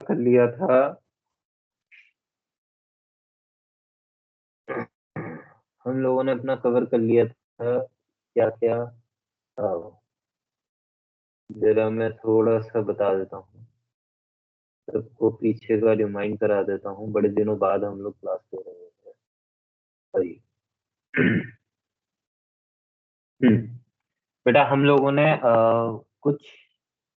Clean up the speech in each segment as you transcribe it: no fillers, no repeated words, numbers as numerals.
कर लिया था। हम लोगों ने अपना कवर कर लिया था क्या क्या। जरा मैं थोड़ा सा बता देता हूँ, सबको पीछे का रिमाइंड करा देता हूँ। बड़े दिनों बाद हम लोग क्लास ले रहे हैं भाई। बेटा हम लोगों ने कुछ,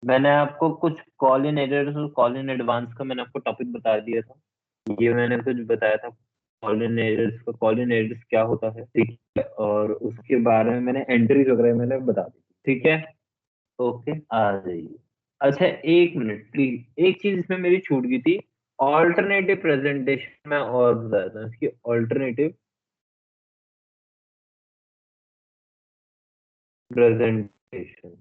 मैंने आपको कुछ कॉल इन एरर्स और कॉल इन एडवांस का मैंने आपको टॉपिक बता दिया था। ये मैंने कुछ बताया था, कॉल इन एरर्स का, कॉल इन एरर्स क्या होता है, ठीक है, और उसके बारे में मैंने एंट्रीज वगैरह मैंने बता दी, ठीक है। ओके, आ जाइए। अच्छा, एक मिनट प्लीज, एक चीज इसमें मेरी छूट गई थी। ऑल्टरनेटिव प्रेजेंटेशन में और बताया था इसकी ऑल्टरनेटिव प्रेजेंटेशन।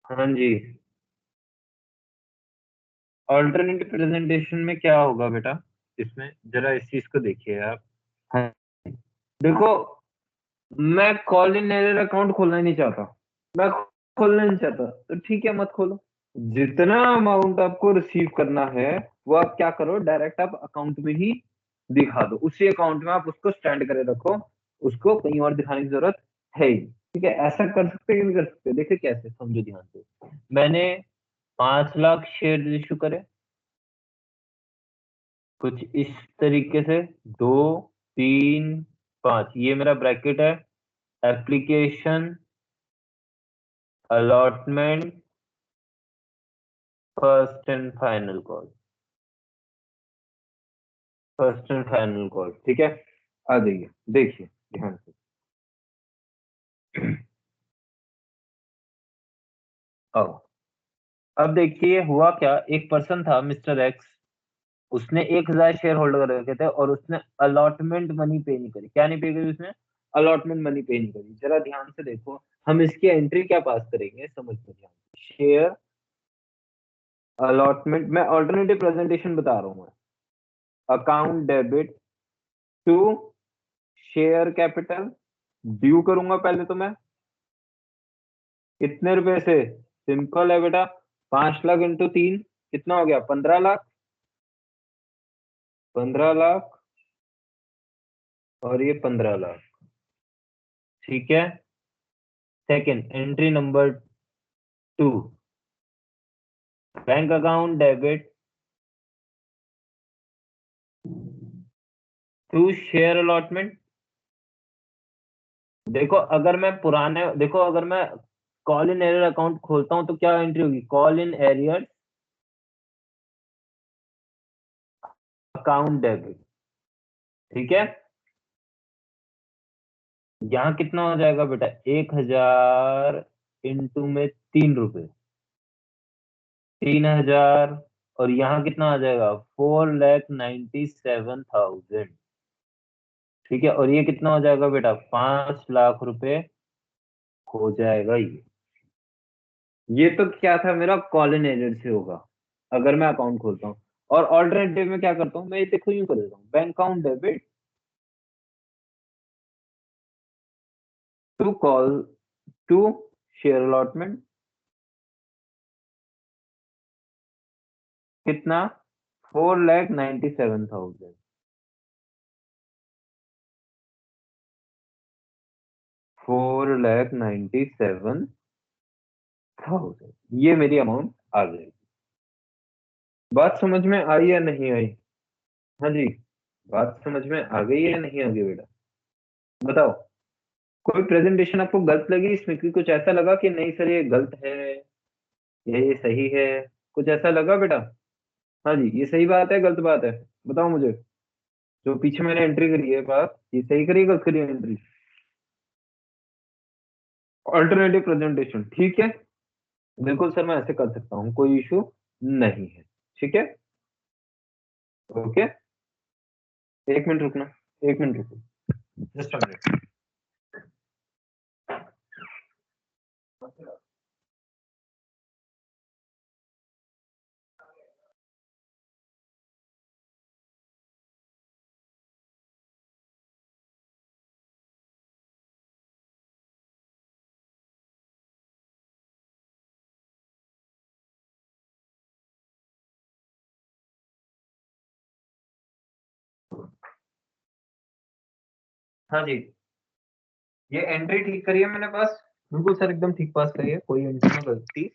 हाँ जी। ऑल्टरनेटिव प्रेजेंटेशन में क्या होगा बेटा, इसमें जरा इस चीज को देखिए आप। हाँ, देखो, मैं कॉल इन एरर अकाउंट खोलना ही नहीं चाहता, मैं खोलना नहीं चाहता, तो ठीक है मत खोलो। जितना अमाउंट आपको रिसीव करना है वो आप क्या करो, डायरेक्ट आप अकाउंट में ही दिखा दो, उसी अकाउंट में आप उसको स्टैंड करे रखो, उसको कहीं और दिखाने की जरूरत है ही नहीं। ठीक है, ऐसा कर सकते हैं कि नहीं कर सकते, देखिए कैसे, समझो ध्यान से। मैंने 5 लाख शेयर इशू करे, कुछ इस तरीके से, 2 3 5, ये मेरा ब्रैकेट है। Application, allotment, first and final call, first and final call, ठीक है। आ जाइए, देखिए ध्यान से। आओ, अब देखिए हुआ क्या, एक पर्सन था मिस्टर एक्स, उसने 1,000 शेयर होल्ड कर रखे थे और उसने अलॉटमेंट मनी पे नहीं करी। क्या नहीं पे करी उसने? अलॉटमेंट मनी पे नहीं करी। जरा ध्यान से देखो, हम इसकी एंट्री क्या पास करेंगे, समझ लो ध्यान से। शेयर अलॉटमेंट, मैं ऑल्टरनेटिव प्रेजेंटेशन बता रहा हूँ मैं। Account debit to share capital, due करूंगा पहले तो मैं, कितने रुपए से? सिंपल है बेटा, 5 लाख इंटू 3 कितना हो गया? 15 लाख। 15 लाख, और ये 15 लाख, ठीक है। Second entry number 2, bank account debit to share allotment. देखो अगर मैं पुराने, देखो अगर मैं कॉल इन एरियर अकाउंट खोलता हूं तो क्या एंट्री होगी? Call in arrear account debit, ठीक है। यहाँ कितना हो जाएगा बेटा? 1,000 इंटू में 3 रुपए, 3,000, और यहाँ कितना आ जाएगा? 4,97,000, ठीक है। और ये कितना हो जाएगा बेटा? 5 लाख रुपए हो जाएगा ये तो क्या था मेरा, कॉल इन एरियर से होगा अगर मैं अकाउंट खोलता हूँ। और ऑल्टरनेटिव में क्या करता हूँ मैं, ये देखो यूं कर देता हूँ, bank account debit to call to share allotment, कितना? 4,97,000, 4,97,000, ये मेरी अमाउंट आ जाएगी। बात समझ में आई या नहीं आई? हाँ जी, बात समझ में आ गई या नहीं आ गई बेटा, बताओ। कोई प्रेजेंटेशन आपको गलत लगी इसमें, कि कुछ ऐसा लगा कि नहीं सर ये गलत है या ये सही है, कुछ ऐसा लगा बेटा? हाँ जी, ये सही बात है गलत बात है, बताओ मुझे। जो पीछे मैंने एंट्री करी है बात, ये सही करी गलत करी एंट्री? ऑल्टरनेटिव प्रेजेंटेशन, ठीक है। बिल्कुल सर, मैं ऐसे कर सकता हूँ, कोई इशू नहीं है, ठीक है। ओके, 1 मिनट रुकना, 1 मिनट रुको, जस्ट अ मिनट। हाँ जी, ये एंट्री ठीक करिए मैंने पास। बिल्कुल सर, एकदम ठीक पास करिए, कोई एंट्री में गलती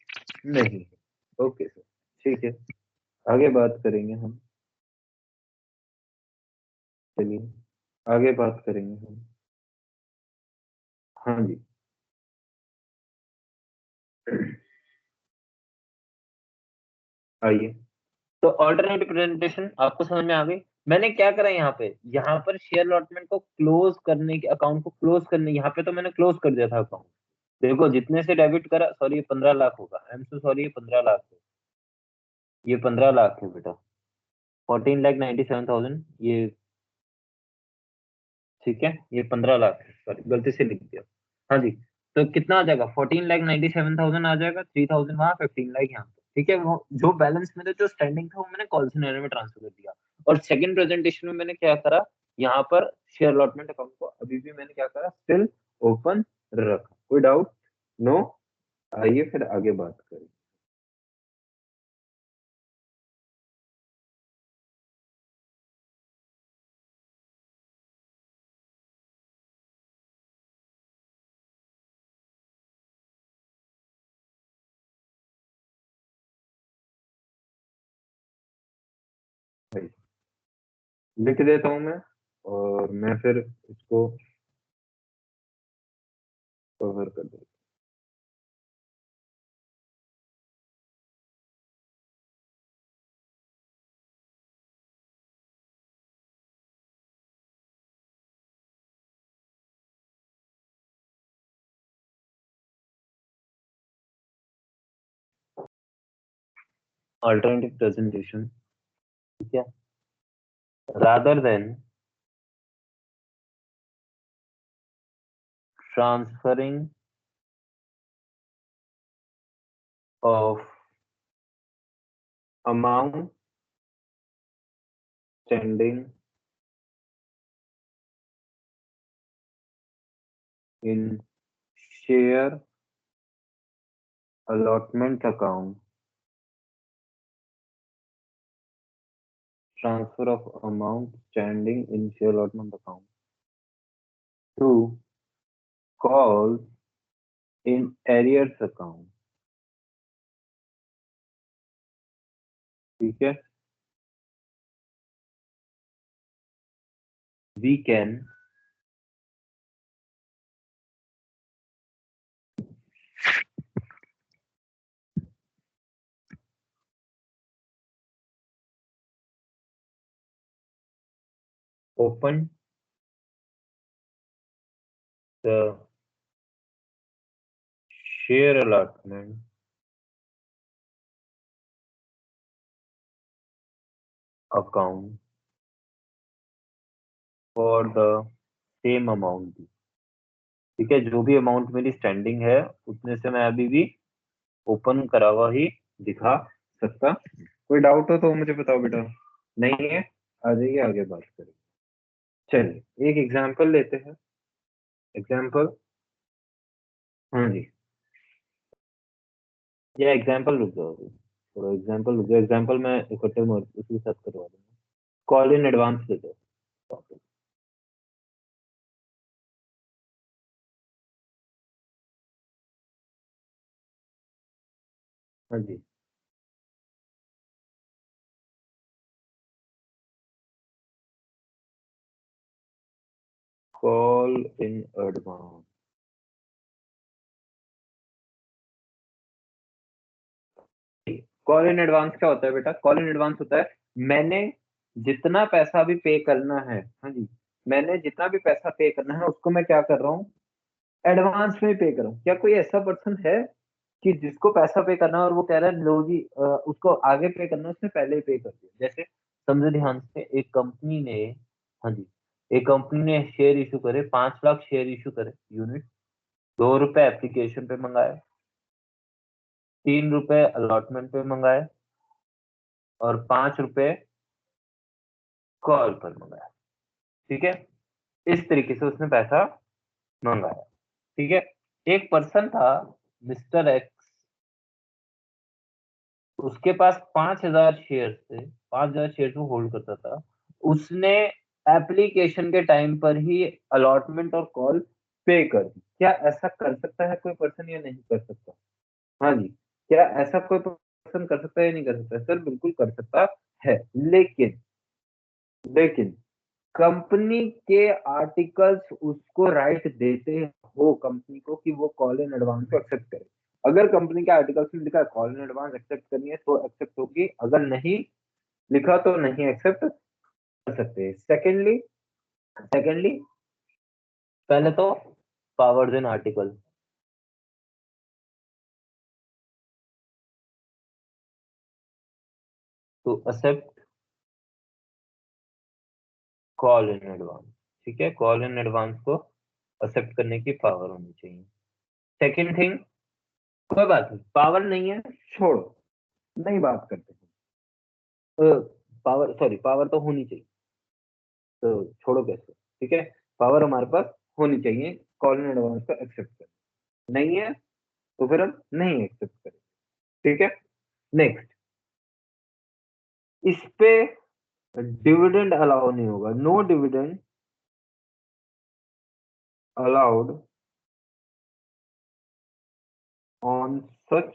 नहीं है। ओके सर, ठीक है, आगे बात करेंगे हम। चलिए आगे बात करेंगे हम। हाँ जी। आइए, तो ऑल्टरनेटिव प्रेजेंटेशन आपको समझ में आ गई। मैंने क्या करा यहाँ पर शेयर अलॉटमेंट को क्लोज करने के, अकाउंट को क्लोज करने, यहाँ पे तो मैंने क्लोज कर दिया था अकाउंट। देखो जितने से डेबिट करा, सॉरी ये 15 लाख होगा, आई एम सो सॉरी, ये 15 लाख है, ये 15 लाख है बेटा, 14,97,000 ये, ठीक है, ये 15 लाख है, सॉरी गलती से लिख दिया। हाँ जी, तो कितना आ जाएगा, 14,97,000 आ जाएगा, 3,000 वहाँ, 15 लाख यहाँ पे, ठीक है। वो जो बैलेंस मेरे जो स्टैंडिंग था वो मैंने कॉल सिनेरियो में ट्रांसफर कर दिया। और सेकंड प्रेजेंटेशन में मैंने क्या करा, यहाँ पर शेयर अलॉटमेंट अकाउंट को अभी भी मैंने क्या करा, स्टिल ओपन रखा। कोई डाउट? नो? आइए फिर आगे बात करें। भाई, लिख देता हूँ मैं, और मैं फिर इसको कवर कर दूँ। अल्टरनेटिव प्रेजेंटेशन, ठीक है, rather than transferring of amount standing in share allotment account, transfer of amount standing in share allotment account to call in arrears account, ठीक है, we can open the share allotment account for the same amount, ठीक है, जो भी amount मेरी standing है उतने से मैं अभी भी ओपन करा हुआ ही दिखा सकता। कोई डाउट हो तो मुझे बताओ बेटा, नहीं है? आ जाइए आगे बात करें। चलिए एक एग्जांपल लेते हैं। एग्जांपल, हाँ जी, ये एग्जांपल रुक जाओ अभी। थोड़ा एग्जांपल रुक जाओ, एग्जांपल मैं इकट्ठे में उसी के साथ करवा दूंगा। कॉल इन एडवांस ले जाओ। हाँ जी, call in advance, call in advance क्या होता है बेटा? कॉल इन एडवांस होता है, मैंने जितना पैसा भी पे करना है, हाँ जी, मैंने जितना भी पैसा पे करना है उसको मैं क्या कर रहा हूँ, एडवांस में पे कर रहा हूँ। क्या कोई ऐसा पर्सन है कि जिसको पैसा पे करना है और वो कह रहा है लो जी, उसको आगे पे करना है, उसने पहले ही पे कर दिया? जैसे समझो ध्यान से, एक कंपनी ने, हाँ जी, एक कंपनी ने शेयर इशू करे, 5 लाख शेयर इशू करे, यूनिट, 2 रुपए एप्लीकेशन पे मंगाए, 3 रुपए अलॉटमेंट पे मंगाए, और 5 रुपए कॉल पर मंगाया, ठीक है। इस तरीके से उसने पैसा मंगाया, ठीक है। एक पर्सन था, मिस्टर एक्स, उसके पास 5,000 शेयर थे, 5,000 शेयर वो होल्ड करता था। उसने एप्लीकेशन के टाइम पर ही अलॉटमेंट और कॉल पे कर दी। क्या ऐसा कर सकता है कोई पर्सन या नहीं कर सकता? हाँ जी, क्या ऐसा कोई पर्सन कर सकता है या नहीं कर सकता? सर बिल्कुल कर सकता है, लेकिन लेकिन कंपनी के आर्टिकल्स उसको राइट देते हो कंपनी को कि वो कॉल इन एडवांस को एक्सेप्ट करे। अगर कंपनी के आर्टिकल्स में लिखा है कॉल इन एडवांस एक्सेप्ट करनी है तो एक्सेप्ट होगी, अगर नहीं लिखा तो नहीं एक्सेप्ट कर सकते। सेकेंडली सेकेंडली पहले तो powers in article, to accept call in advance. ठीक है, कॉल इन एडवांस को एक्सेप्ट करने की पावर होनी चाहिए। सेकेंड थिंग, कोई बात नहीं, पावर नहीं है, छोड़ो, नहीं बात करते। पावर, सॉरी, पावर तो होनी चाहिए, तो छोड़ो कैसे, ठीक है। पावर हमारे पास होनी चाहिए कॉल इन एडवांस को एक्सेप्ट कर, नहीं है तो फिर हम नहीं एक्सेप्ट करें, ठीक है। नेक्स्ट, इस पे डिविडेंड अलाउ नहीं होगा, no dividend allowed on such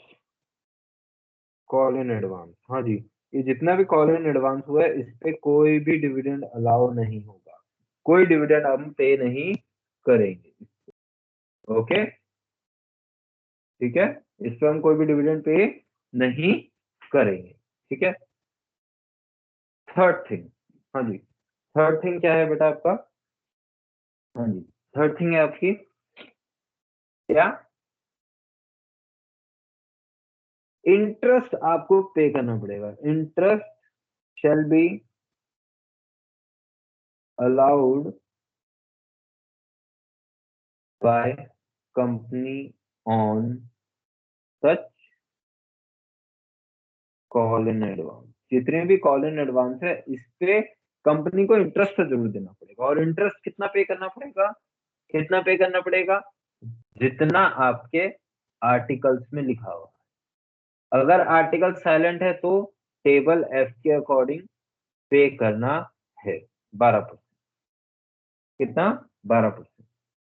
call in advance. हाँ जी, ये जितना भी कॉल इन एडवांस हुआ है इस पे कोई भी डिविडेंड अलाउ नहीं होगा, कोई डिविडेंड हम पे नहीं करेंगे। ओके, ठीक है, इस पे हम कोई भी डिविडेंड पे नहीं करेंगे, ठीक है। थर्ड थिंग, हाँ जी, थर्ड थिंग क्या है बेटा आपका? हाँ जी, थर्ड थिंग है आपकी क्या? इंटरेस्ट आपको पे करना पड़ेगा। Interest shall be allowed by company on such call in advance. जितने भी कॉल इन एडवांस है इस पे कंपनी को इंटरेस्ट तो जरूर देना पड़ेगा, और इंटरेस्ट कितना पे करना पड़ेगा? कितना पे करना पड़ेगा? जितना आपके आर्टिकल्स में लिखा हुआ। अगर आर्टिकल साइलेंट है तो टेबल एफ के अकॉर्डिंग पे करना है 12%। कितना? 12%।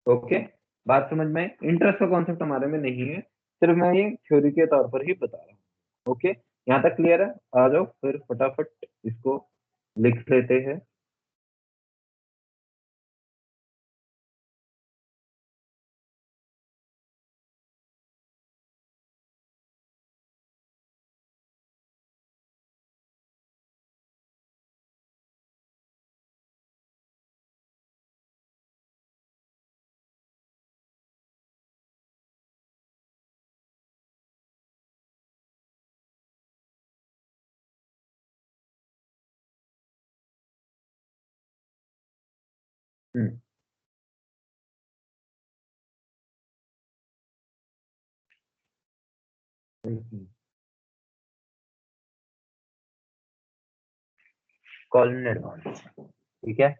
ओके, बात समझ में? इंटरेस्ट का कॉन्सेप्ट हमारे में नहीं है, सिर्फ मैं ये थ्योरी के तौर पर ही बता रहा हूँ। ओके, यहाँ तक क्लियर है? आ जाओ फिर फटाफट इसको लिख लेते हैं। कॉल इन एडवांस, ठीक है।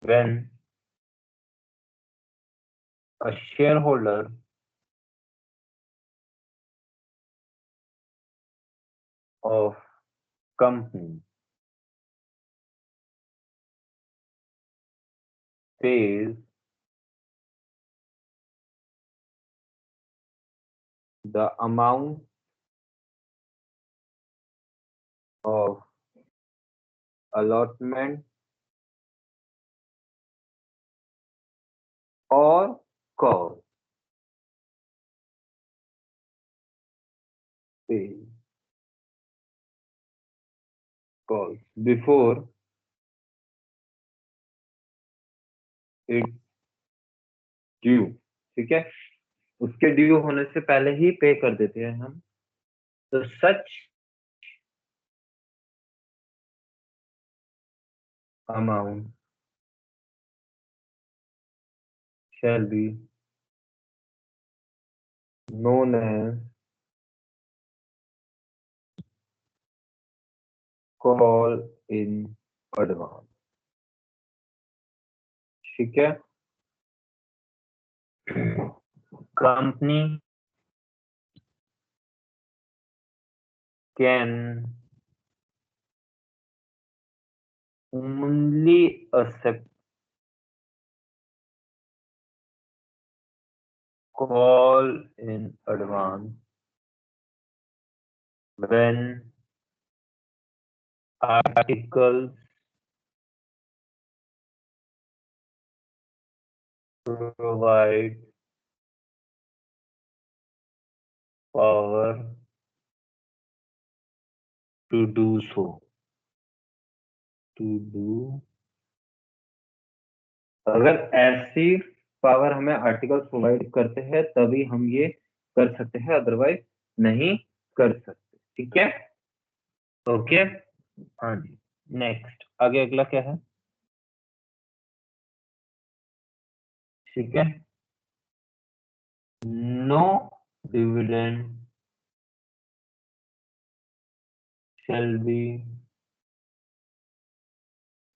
When a shareholder of company pays the amount of allotment or call, pays calls before it's due, ठीक है। उसके ड्यू होने से पहले ही पे कर देते हैं हम, तो such amount shall be known as call in advance, ठीक है। company can only accept call in advance when articles provide power to do so. अगर ऐसी पावर हमें आर्टिकल्स प्रोवाइड करते हैं तभी हम ये कर सकते हैं, अदरवाइज नहीं कर सकते। ठीक है, ओके। हाँ जी, नेक्स्ट आगे अगला क्या है? ठीक है, no dividend shall be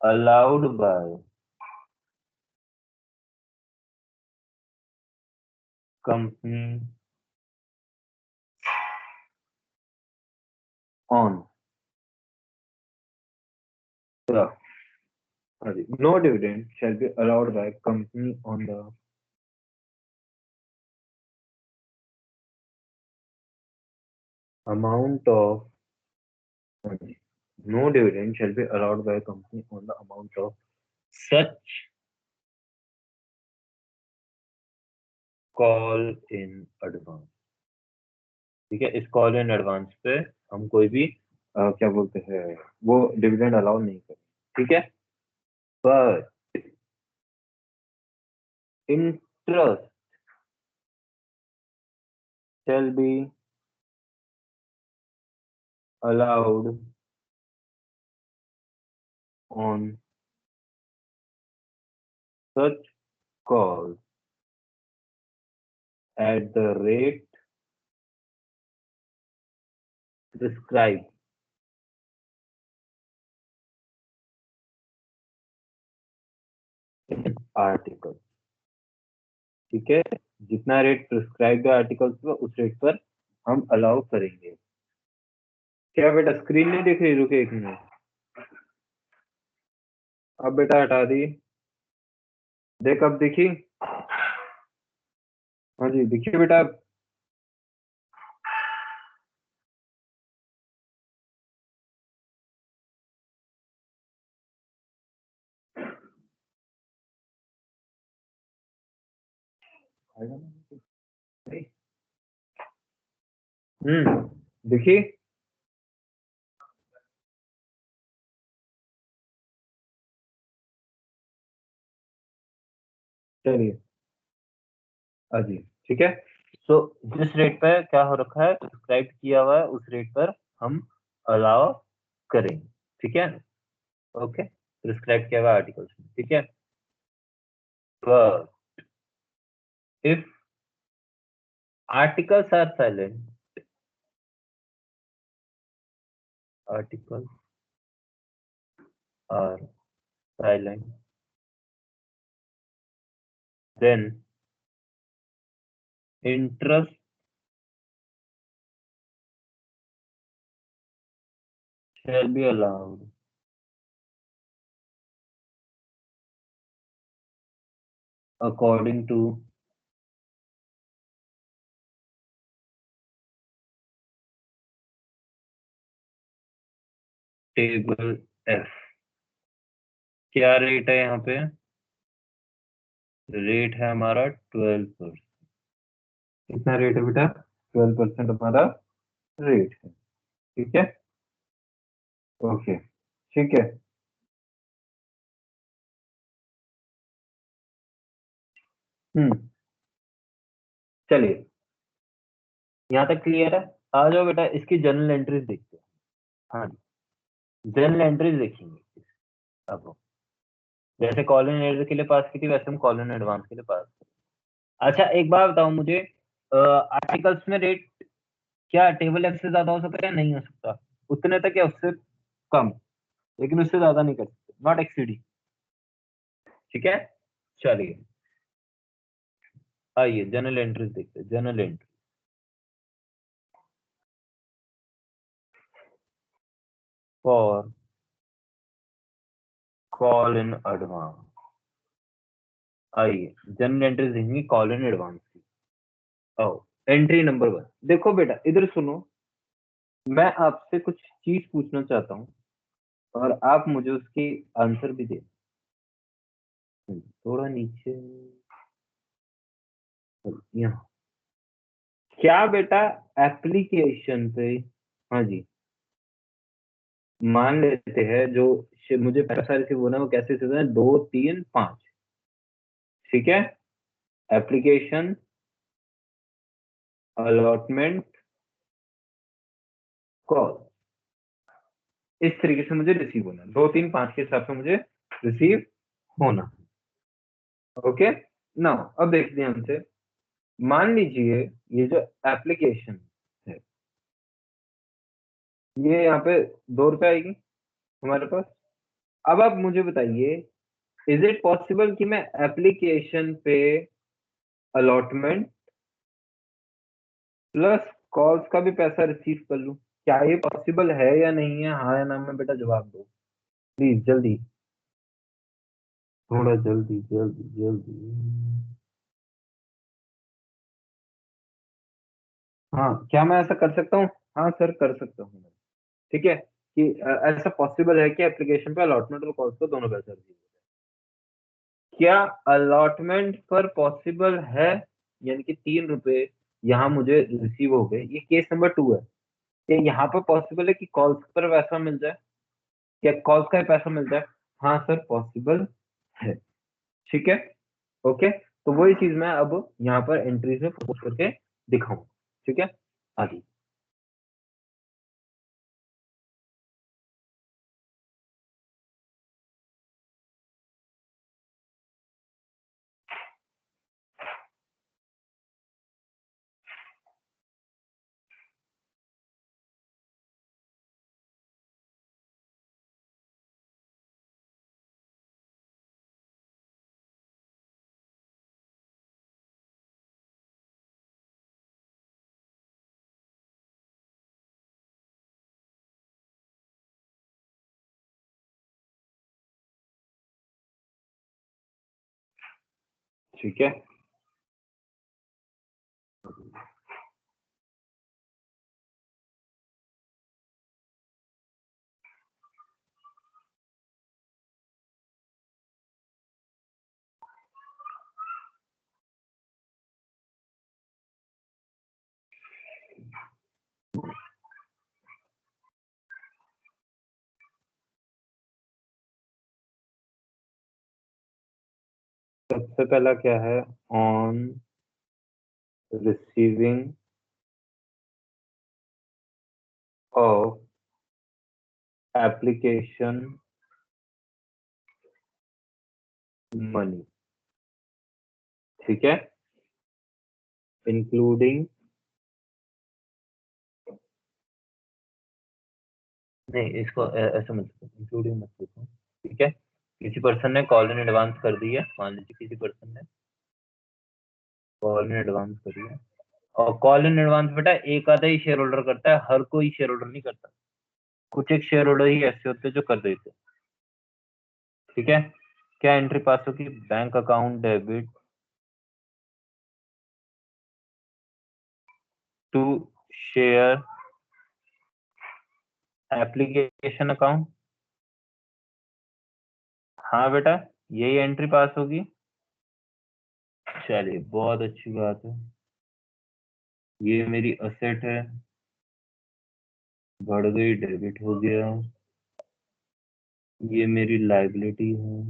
allowed by company on the no dividend shall be allowed by company on the amount of no dividend shall be allowed by company on the amount of such call in advance. ठीक है, इस call in advance पे हम कोई भी क्या बोलते हैं वो डिविडेंड अलाउ नहीं करें। ठीक है, पर interest shall be allowed on such calls at the rate prescribed in article। ठीक है, जितना रेट प्रिस्क्राइब्ड है आर्टिकल्स पे उस रेट पर हम अलाउ करेंगे। क्या बेटा स्क्रीन नहीं दिख रही? रुके एक मिनट, अब बेटा हटा दी, देख अब दिखी? हाँ जी दिखिए बेटा। देखिए चलिए अजी ठीक है। सो जिस रेट पर क्या हो रखा है प्रिस्क्राइब किया हुआ है उस रेट पर हम अलाउ करेंगे। ठीक है, ओके, प्रिस्क्राइब किया हुआ आर्टिकल्स में। ठीक है, but if articles are silent, articles are silent, then interest shall be allowed according to table F। क्या रेट है यहाँ पे? रेट है हमारा 12%। कितना रेट है बेटा? 12% हमारा रेट है। ठीक है, ओके, ठीक है। चलिए यहाँ तक क्लियर है। आ जाओ बेटा इसकी जर्नल एंट्रीज देखते हैं। हाँ, जर्नल एंट्रीज देखेंगे। अब जैसे कॉल इन एडर के लिए पास की थी वैसे हम कॉल इन एडवांस के लिए पास। अच्छा एक बार बताओ मुझे, आर्टिकल्स में रेट क्या टेबल एफ से ज्यादा हो सकता है? नहीं हो सकता, उतने तक या उससे कम, लेकिन उससे ज्यादा नहीं कर सकते, नॉट एक्सीडिंग। ठीक है, चलिए आइए जर्नल एंट्रीज देखते हैं। Journal entry for call in advance. आइए जनरल एंट्रीज देंगे कॉल इन एडवांस की। आओ एंट्री नंबर 1। देखो बेटा इधर सुनो, मैं आपसे कुछ चीज पूछना चाहता हूँ और आप मुझे उसकी आंसर भी दे। थोड़ा नीचे, यहाँ। क्या बेटा एप्लीकेशन पे, हाँ जी, मान लेते हैं जो मुझे पैसा रिसीव होना है वो कैसे रिसीव होना है, 2 3 5, ठीक है। एप्लीकेशन अलॉटमेंट कॉल, इस तरीके से मुझे रिसीव होना है, 2 3 5 के हिसाब से मुझे रिसीव होना। ओके ना, अब देखते हैं हमसे। मान लीजिए ये जो एप्लीकेशन है, ये यहाँ पे 2 रुपए आएगी हमारे पास। अब आप मुझे बताइए, इज इट पॉसिबल कि मैं एप्लीकेशन पे अलॉटमेंट प्लस कॉल्स का भी पैसा रिसीव कर लूं? क्या ये पॉसिबल है या नहीं है? हाँ या ना में बेटा जवाब दो प्लीज, जल्दी, थोड़ा जल्दी जल्दी जल्दी। हाँ, क्या मैं ऐसा कर सकता हूँ? हाँ सर कर सकता हूँ मैं। ठीक है कि ऐसा पॉसिबल है कि एप्लीकेशन पे अलॉटमेंट और कॉल्स को दोनों पैसा रिसीव हो जाए। क्या अलॉटमेंट पर पॉसिबल है, यानी कि 3 रुपए यहाँ मुझे रिसीव हो गए, ये केस नंबर 2 है। क्या यहाँ पर पॉसिबल है कि कॉल्स पर पैसा मिल जाए? क्या कॉल्स का ही पैसा मिल जाए? हाँ सर पॉसिबल है। ठीक है, ओके। तो वही चीज मैं अब यहाँ पर एंट्री से फोकस करके दिखाऊं। ठीक है, आगे। ठीक है, सबसे पहला क्या है? On receiving of application money, ठीक है, इंक्लूडिंग, नहीं इसको ऐसे मत लिखो, इंक्लूडिंग मत लिखो। ठीक है, किसी पर्सन ने कॉल इन एडवांस कर दी है, मान लीजिए किसी पर्सन ने कॉल इन एडवांस करी है। और कॉल इन एडवांस बेटा एक आधा ही शेयर होल्डर करता है, हर कोई शेयर होल्डर नहीं करता। कुछ एक शेयर होल्डर ही ऐसे होते हैं जो कर देते हैं। ठीक है, क्या एंट्री पास होगी? Bank account debit to share application account. हाँ बेटा, यही एंट्री पास होगी। चलिए बहुत अच्छी बात है, ये मेरी असेट है, बढ़ गई, डेबिट हो गया। ये मेरी लाइबिलिटी है,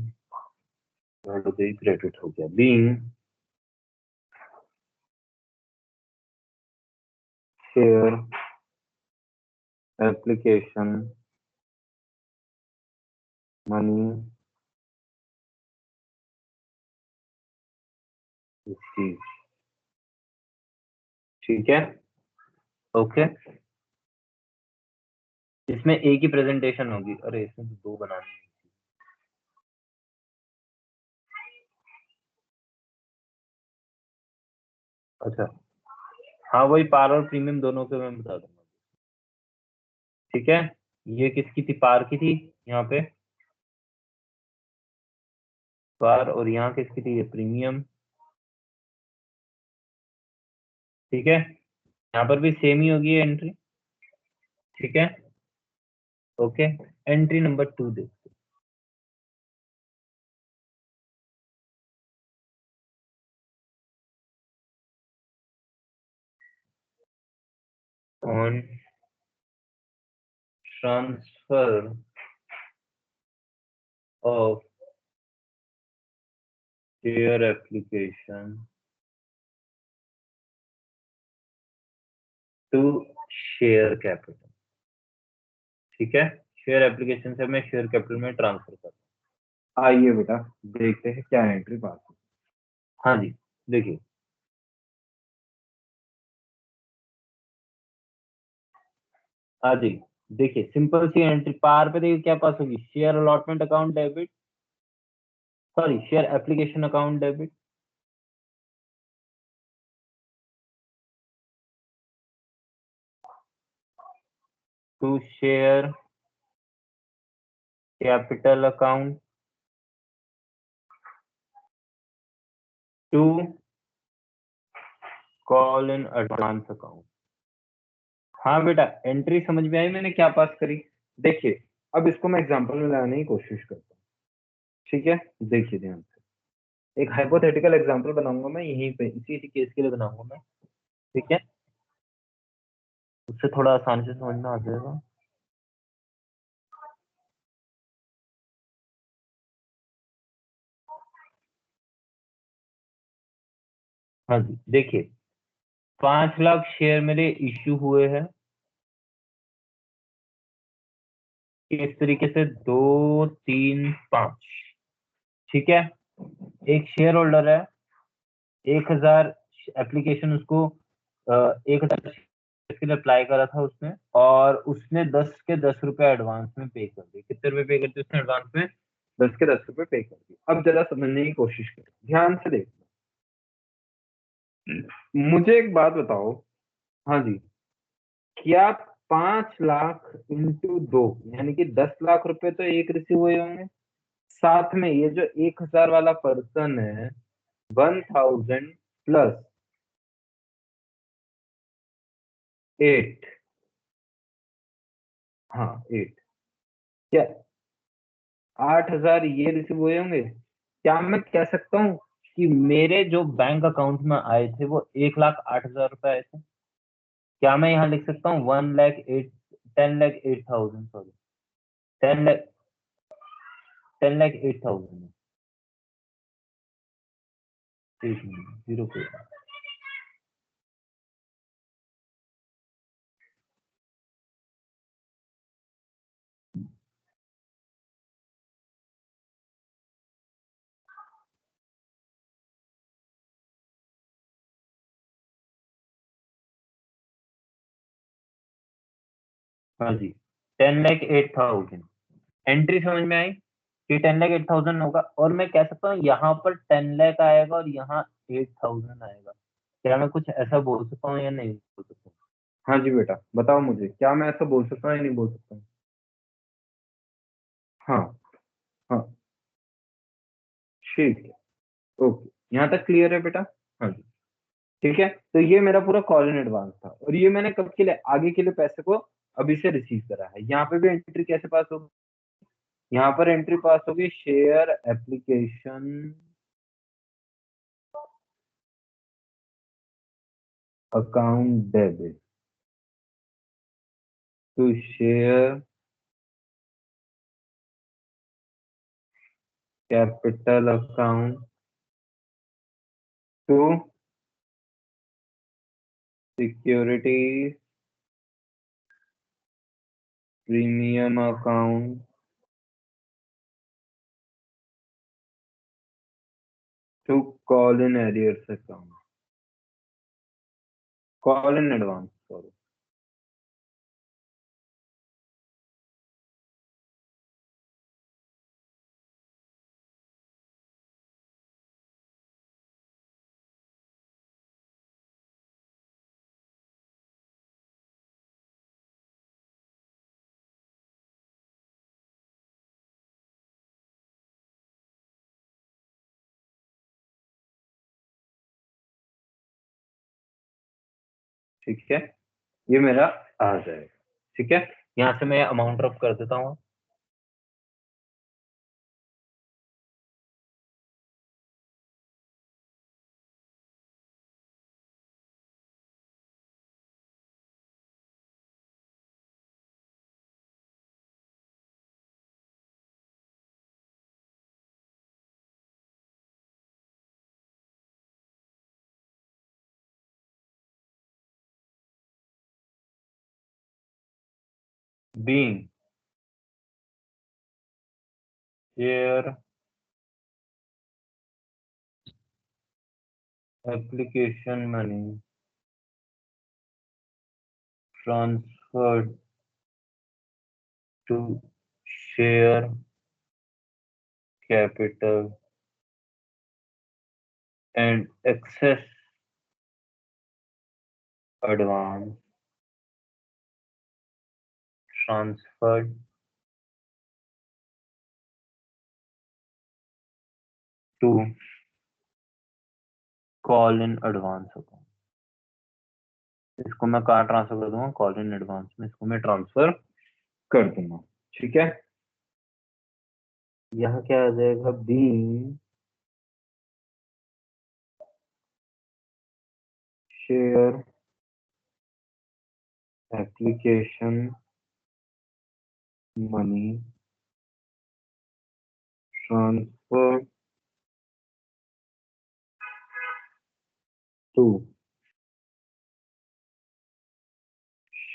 बढ़ गई, क्रेडिट हो गया। Being share application money receive. ठीक है, ओके। इसमें एक ही प्रेजेंटेशन होगी, अरे इसमें तो 2 बनानी है। अच्छा, हाँ वही पार और प्रीमियम दोनों के मैं बता दूंगा। ठीक है, ये किसकी थी, पार की थी यहाँ पे, पार, और यहाँ किसकी थी, ये प्रीमियम। ठीक है, यहाँ पर भी सेम ही होगी एंट्री। ठीक है, ओके, एंट्री नंबर 2 देखते on transfer of share application to share capital. ठीक है, शेयर एप्लीकेशन से मैं शेयर कैपिटल में ट्रांसफर कर। आइए बेटा, देखते हैं क्या एंट्री पास है। हाँ जी, देखिए, हाँ जी, देखिए सिंपल सी एंट्री पार पे, देखिए क्या पास होगी, share allotment account debit, sorry share application account debit to share capital account to call in advance account. हाँ बेटा, एंट्री समझ में आई मैंने क्या पास करी। देखिए, अब इसको मैं एग्जांपल में लाने की कोशिश करता हूँ। ठीक है, देखिए ध्यान से, एक हाइपोथेटिकल एग्जांपल बनाऊंगा मैं यहीं पे, इसी इसी केस के लिए बनाऊंगा मैं। ठीक है, उससे थोड़ा आसानी से समझना आ जाएगा। हाँ जी, देखिए 5 लाख शेयर मेरे इश्यू हुए हैं, किस तरीके से, 2 3 5। ठीक है, एक शेयर होल्डर है, 1,000 एप्लीकेशन उसको 1,000 के लिए अप्लाई करा था उसने, और उसने 10 के 10 रुपए एडवांस में पे कर दिए। कितने रुपए पे कर दिए उसने एडवांस में, 10 के 10 रुपए पे कर दिए। अब जरा समझने की कोशिश करो, ध्यान से देखो, मुझे एक बात बताओ। हाँ जी, क्या 5 लाख इंटू 2 यानी कि 10 लाख रुपए तो एक रिसीव हुए होंगे, साथ में ये जो 1,000 वाला पर्सन है, 1,000 प्लस 8, हाँ 8, क्या 8,000 ये रिसीव हुए होंगे। क्या मैं कह सकता हूँ कि मेरे जो बैंक अकाउंट में आए थे वो 1,08,000 रुपए आए थे। क्या मैं यहाँ लिख सकता हूँ 1,08,000, 10,08,000, सॉरी, 10,00,000, 10,08,000। एक मिनट, जीरो पे, हाँ जी, 10,08,000 एंट्री समझ में आई कि 10,08,000 होगा, और मैं कह सकता हूँ यहाँ पर 10 लाख आएगा और यहाँ 8,000 आएगा। क्या मैं कुछ ऐसा बोल सकता हूँ या नहीं बोल सकता? हाँ जी बेटा, बताओ मुझे, क्या मैं ऐसा बोल सकता हूँ या नहीं बोल सकता हूँ। हाँ, हाँ, ठीक है, ओके, यहाँ तक क्लियर है बेटा। हाँ जी, ठीक है, तो ये मेरा पूरा कॉल इन एडवांस था, और ये मैंने कब के लिए, आगे के लिए पैसे को अभी से रिसीव करा है। यहाँ पे भी एंट्री कैसे पास होगी, यहाँ पर एंट्री पास होगी share application account debit to share capital account to securities premium account to call in arrears account, call in advance, sorry. ठीक है, ये मेरा आ जाएगा। ठीक है, यहाँ से मैं अमाउंट ड्रॉप कर देता हूँ। being share application money transferred to share capital and excess advance transferred to call in advance account। इसको मैं कहाँ ट्रांसफर कर दूंगा, कॉल इन एडवांस में इसको मैं ट्रांसफर कर दूंगा। ठीक है, यहाँ क्या आ जाएगा, being share application money transferred to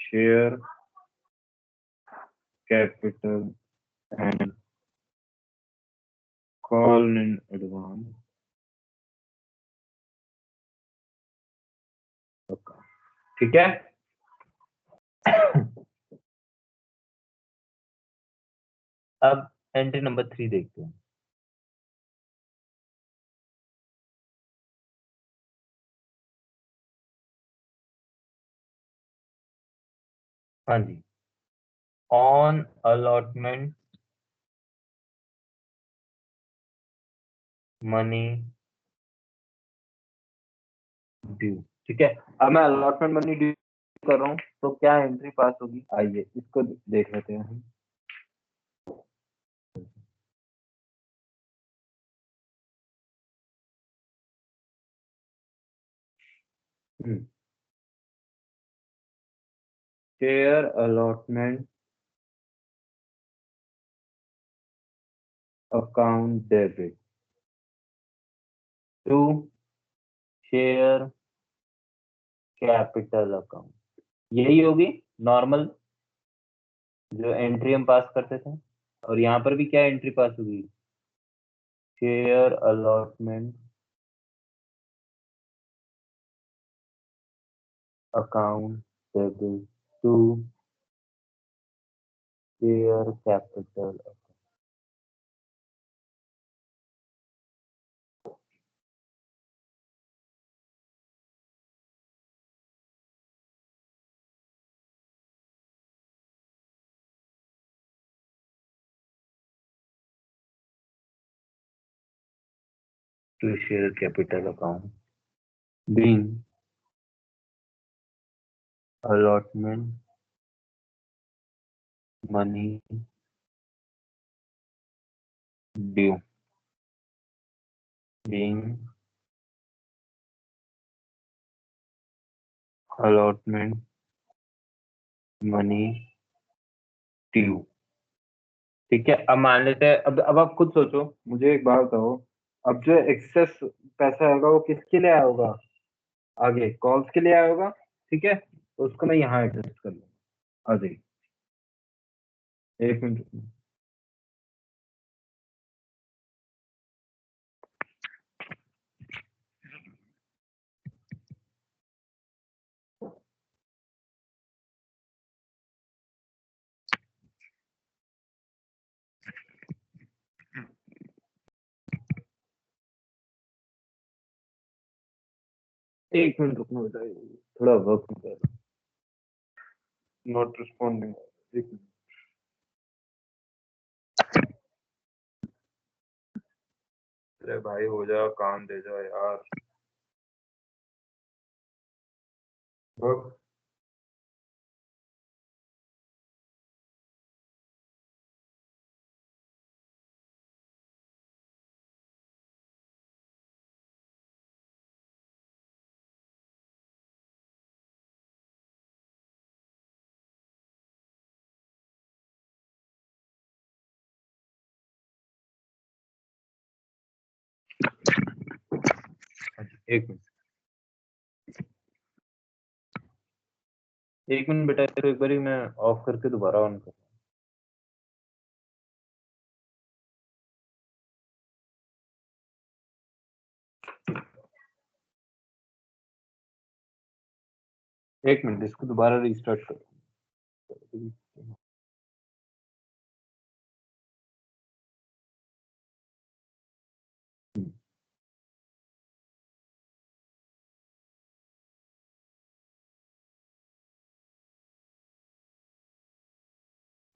share capital and call in advance account। ठीक है, अब एंट्री नंबर 3 देखते हैं। हाँ जी, ऑन अलॉटमेंट मनी ड्यू। ठीक है, अब मैं अलॉटमेंट मनी ड्यू कर रहा हूँ तो क्या एंट्री पास होगी, आइए इसको देख लेते हैं हम। Share allotment account debit to share capital account, यही होगी नॉर्मल जो एंट्री हम पास करते थे। और यहाँ पर भी क्या एंट्री पास होगी, share allotment account debit to share capital to share capital account being allotment money due being allotment money due। ठीक है, अब मान लेते हैं, अब आप खुद सोचो, मुझे एक बात बताओ, अब जो एक्सेस पैसा आएगा वो किसके लिए आया होगा, आगे कॉल्स के लिए आया होगा। ठीक है, तो उसको मैं यहाँ एडजस्ट कर लूंगा। आ जाइए, एक मिनट। एक मिनट रुकना बताइए, थोड़ा वर्क कर रहा हूँ। नॉट रिस्पॉन्डिंग, एक मिनट। अरे भाई हो जाओ, काम दे जाओ यार। वर्क एक मिनट, एक मिनट बेटा, इसको एक बारी मैं ऑफ करके दोबारा ऑन कर। एक मिनट, इसको दोबारा रीस्टार्ट कर।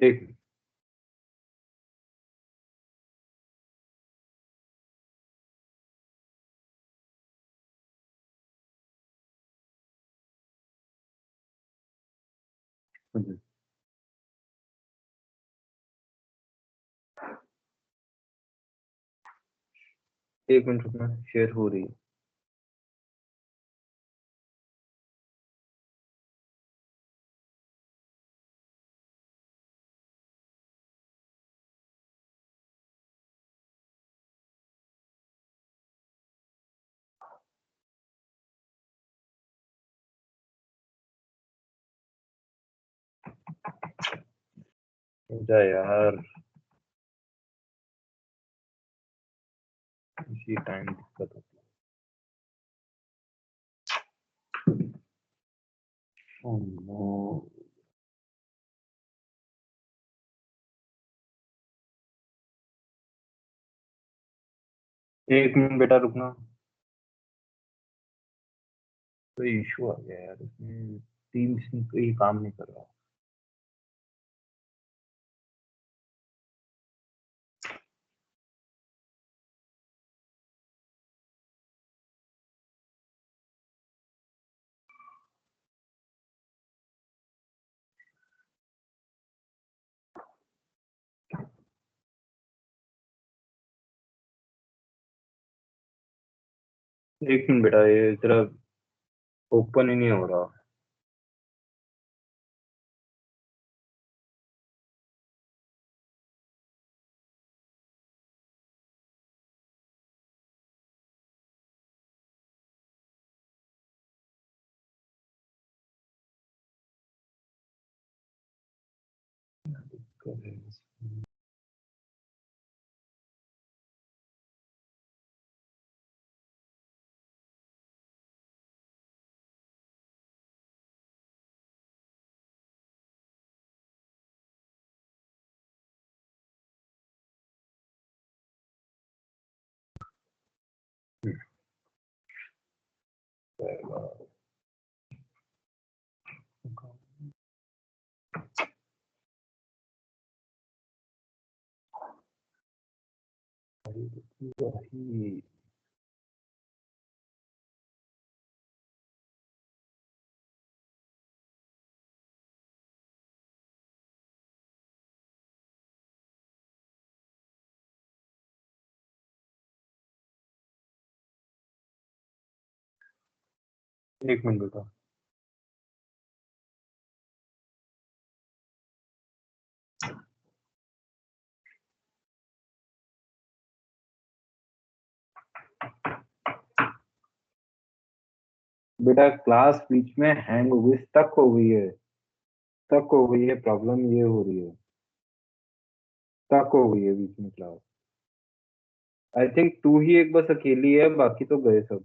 एक मिनट, एक मिनट रुकना, शेयर हो रही है। जा यार, इसी टाइम दिक्कत होती है। Oh no. एक मिनट बेटा रुकना, कोई इशू आ गया यार, इसमें टीम्स कोई काम नहीं कर रहा। एक मिनट बेटा, ये तेरा ओपन ही नहीं हो रहा। वही, एक मिनट बेटा। बेटा क्लास बीच में हैंग हो गई, स्टक हो गई है, स्टक हो गई है, प्रॉब्लम ये हो रही है, स्टक हो गई है बीच में क्लास। आई थिंक तू ही एक बस अकेली है, बाकी तो गए सब।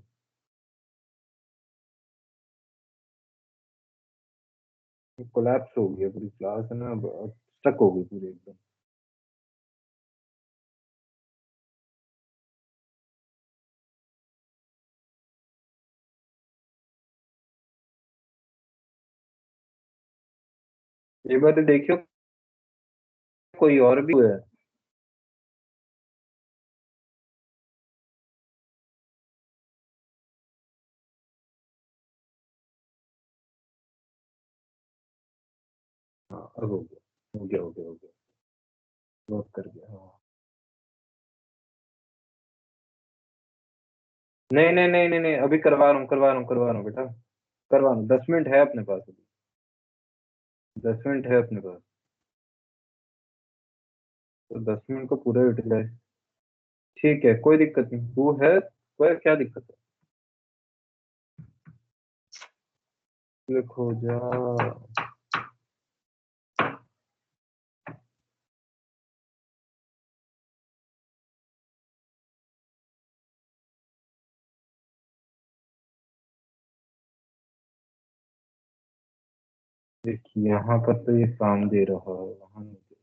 कोलैप्स हो गई है पूरी क्लास, है ना, स्टक हो गई पूरी एकदम। ये बात देखियो, कोई और भी है। हाँ अब हो गया, हो गया, हो गया, हो गया, नोट कर गया, हाँ। नहीं नहीं नहीं नहीं नहीं, अभी करवा रहा हूँ, करवा रहा हूँ, करवा रहा हूँ बेटा, करवा रहा हूँ, 10 मिनट है अपने पास अभी, 10 मिनट है अपने पास, तो 10 मिनट को पूरा यूटिलाइज। ठीक है, कोई दिक्कत नहीं, तू है, कोई क्या दिक्कत है। लिखो जा। देखिए यहाँ पर तो ये काम दे रहा है, वहाँ नहीं दे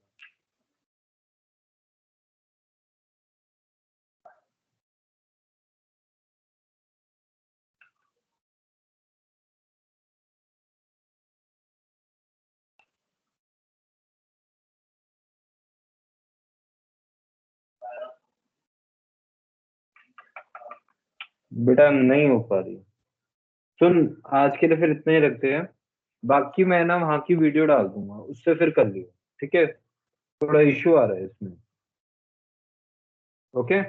रहा। बेटा नहीं हो पा रही। सुन, आज के लिए फिर इतने ही रखते हैं। बाकी मैं ना वहाँ की वीडियो डाल दूंगा, उससे फिर कर लियो। ठीक है, थोड़ा इश्यू आ रहा है इसमें। ओके।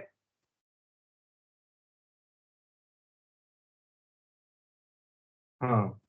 हाँ।